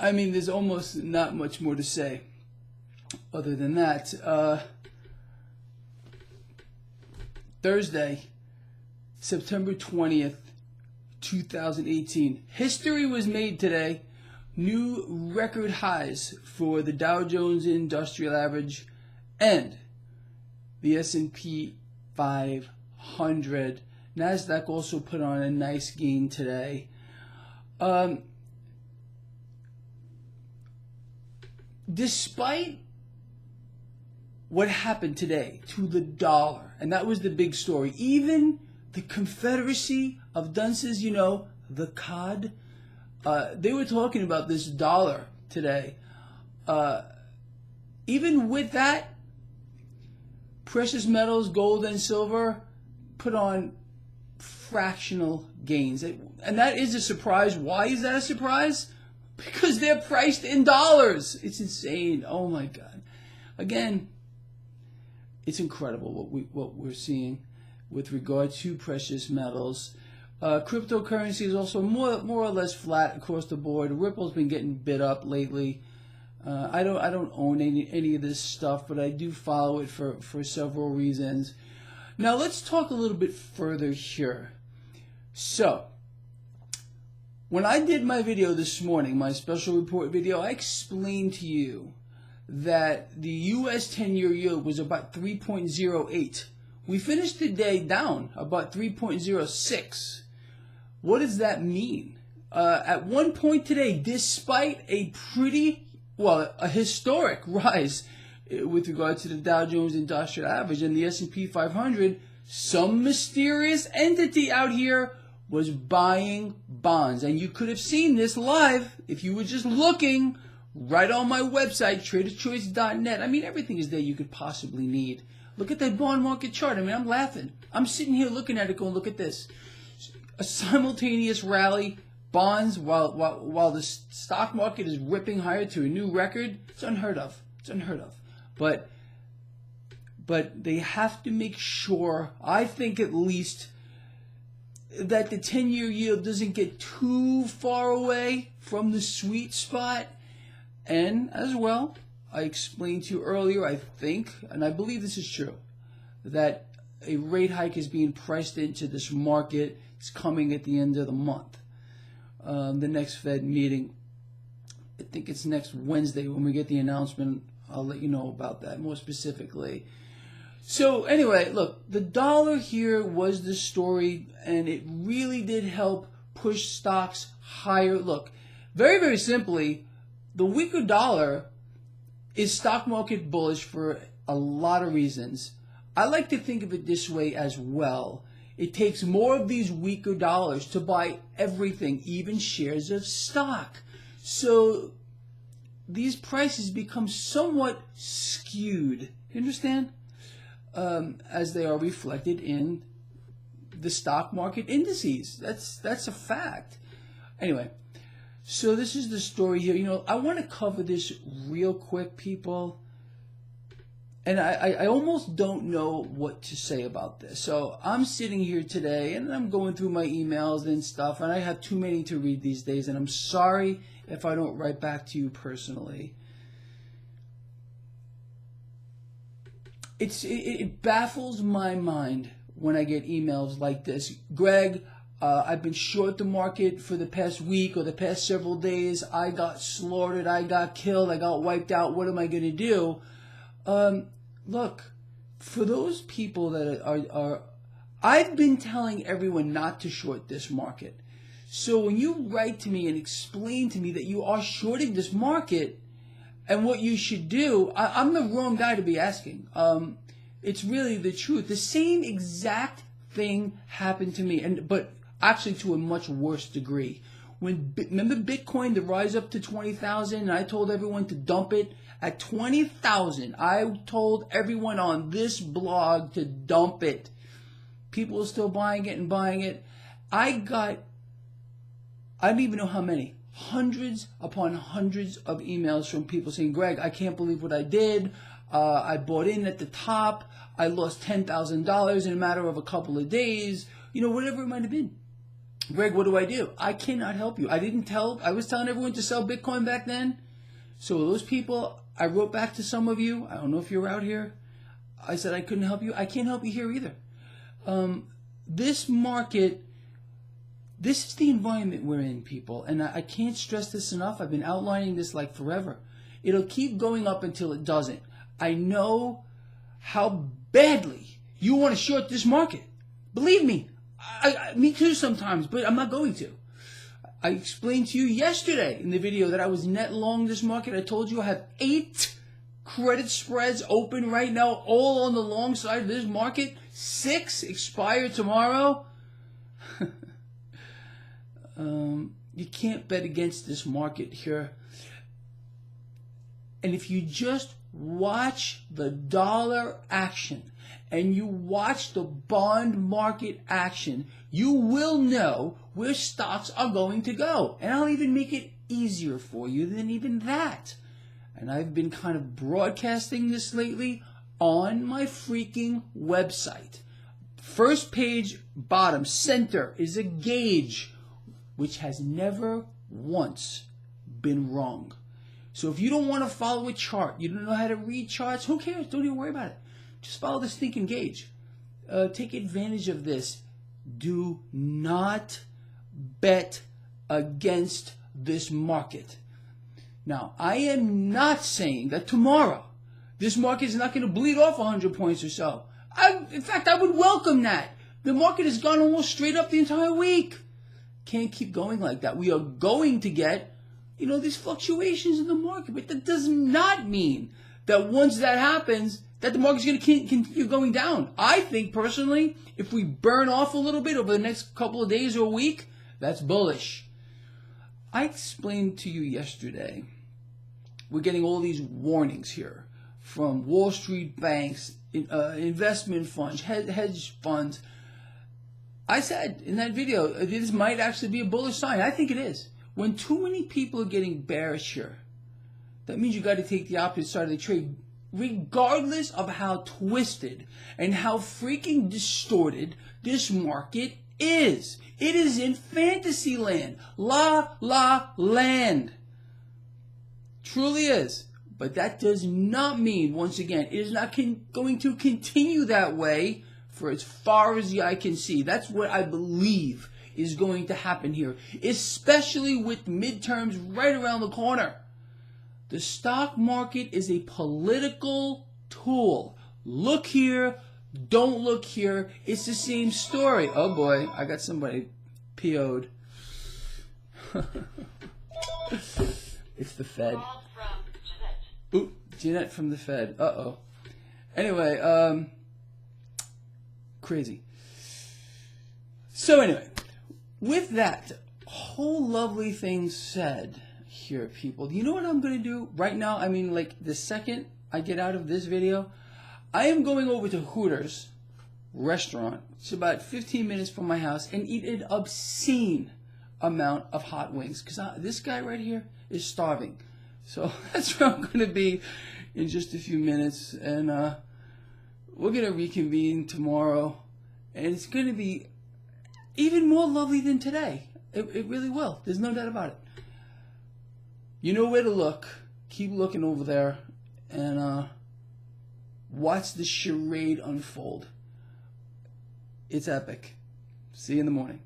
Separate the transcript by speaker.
Speaker 1: I mean, there's almost not much more to say other than that. Thursday, September 20th, 2018. History was made today. New record highs for the Dow Jones Industrial Average and the S&P 500. NASDAQ also put on a nice gain today. Despite what happened today to the dollar, and that was the big story, even the Confederacy of Dunces, you know, the COD, they were talking about this dollar today. Even with that, precious metals, gold and silver, put on fractional gains. And that is a surprise. Why is that a surprise? Because they're priced in dollars. It's insane. Oh my God. Again, it's incredible what we're seeing with regard to precious metals. Cryptocurrency is also more or less flat across the board. Ripple's been getting bid up lately. I don't own any of this stuff, but I do follow it for several reasons. Now let's talk a little bit further here. So, when I did my video this morning, my special report video, I explained to you that the U.S. 10-year yield was about 3.08. We finished the day down about 3.06. What does that mean? At one point today, despite a a historic rise with regard to the Dow Jones Industrial Average and the S&P 500, some mysterious entity out here was buying bonds. And you could have seen this live if you were just looking right on my website, traderchoice.net. I mean, everything is there you could possibly need. Look at that bond market chart. I mean, I'm laughing. I'm sitting here looking at it going, look at this. A simultaneous rally, bonds, while the stock market is ripping higher to a new record. It's unheard of. It's unheard of. But they have to make sure, I think at least, that the 10-year yield doesn't get too far away from the sweet spot. And as well, I explained to you earlier, I think, and I believe this is true, that a rate hike is being priced into this market. It's coming at the end of the month. The next Fed meeting, I think it's next Wednesday when we get the announcement. I'll let you know about that more specifically. So anyway, look, the dollar here was the story, and it really did help push stocks higher. Look, very, very simply, the weaker dollar is stock market bullish for a lot of reasons. I like to think of it this way as well. It takes more of these weaker dollars to buy everything, even shares of stock. So these prices become somewhat skewed. You understand? As they are reflected in the stock market indices. That's a fact. Anyway, so this is the story here. You know, I want to cover this real quick, people. And I almost don't know what to say about this. So I'm sitting here today and I'm going through my emails and stuff, and I have too many to read these days, and I'm sorry if I don't write back to you personally. It baffles my mind when I get emails like this. Greg, I've been short the market for the past week or the past several days. I got slaughtered. I got killed. I got wiped out. What am I going to do? Look, for those people that are, I've been telling everyone not to short this market. So when you write to me and explain to me that you are shorting this market, and what you should do, I'm the wrong guy to be asking. It's really the truth. The same exact thing happened to me, but actually to a much worse degree. Remember Bitcoin, the rise up to 20,000, and I told everyone to dump it at 20,000. I told everyone on this blog to dump it. People are still buying it and buying it. I don't even know how many. Hundreds upon hundreds of emails from people saying, Greg, I can't believe what I did. I bought in at the top. I lost $10,000 in a matter of a couple of days. You know, whatever it might have been. Greg, what do? I cannot help you. I was telling everyone to sell Bitcoin back then. So those people, I wrote back to some of you. I don't know if you're out here. I said I couldn't help you. I can't help you here either. This market, this is the environment we're in, people. And I can't stress this enough. I've been outlining this like forever. It'll keep going up until it doesn't. I know how badly you want to short this market. Believe me. Me too sometimes, but I'm not going to. I explained to you yesterday in the video that I was net long this market. I told you I have 8 credit spreads open right now, all on the long side of this market. 6 expire tomorrow. You can't bet against this market here. And if you just watch the dollar action and you watch the bond market action, you will know where stocks are going to go. And I'll even make it easier for you than even that. And I've been kind of broadcasting this lately on my freaking website. First page, bottom, center is a gauge which has never once been wrong. So if you don't want to follow a chart, you don't know how to read charts, who cares? Don't even worry about it. Just follow the stinking gauge. Take advantage of this. Do not bet against this market. Now, I am not saying that tomorrow this market is not going to bleed off 100 points or so. In fact, I would welcome that. The market has gone almost straight up the entire week. Can't keep going like that. We are going to get, these fluctuations in the market, but that does not mean that once that happens, that the market's going to continue going down. I think, personally, if we burn off a little bit over the next couple of days or a week, that's bullish. I explained to you yesterday, we're getting all these warnings here from Wall Street banks, investment funds, hedge funds. I said in that video, this might actually be a bullish sign. I think it is. When too many people are getting bearish here, that means you got to take the opposite side of the trade, regardless of how twisted and how freaking distorted this market is. It is in fantasy land. La land. Truly is. But that does not mean, once again, it is not going to continue that way for as far as the eye can see. That's what I believe is going to happen here, especially with midterms right around the corner. The stock market is a political tool. Look here, don't look here. It's the same story. Oh boy, I got somebody PO'd. It's the Fed. Ooh, Jeanette from the Fed. Uh-oh. Anyway, crazy. So anyway, with that whole lovely thing said here, people, do you know what I'm going to do right now? I mean, like, the second I get out of this video, I am going over to Hooters restaurant. It's about 15 minutes from my house, and eat an obscene amount of hot wings, because this guy right here is starving. So that's where I'm going to be in just a few minutes, and we're going to reconvene tomorrow, and it's going to be even more lovely than today. It really will. There's no doubt about it. You know where to look. Keep looking over there, and watch the charade unfold. It's epic. See you in the morning.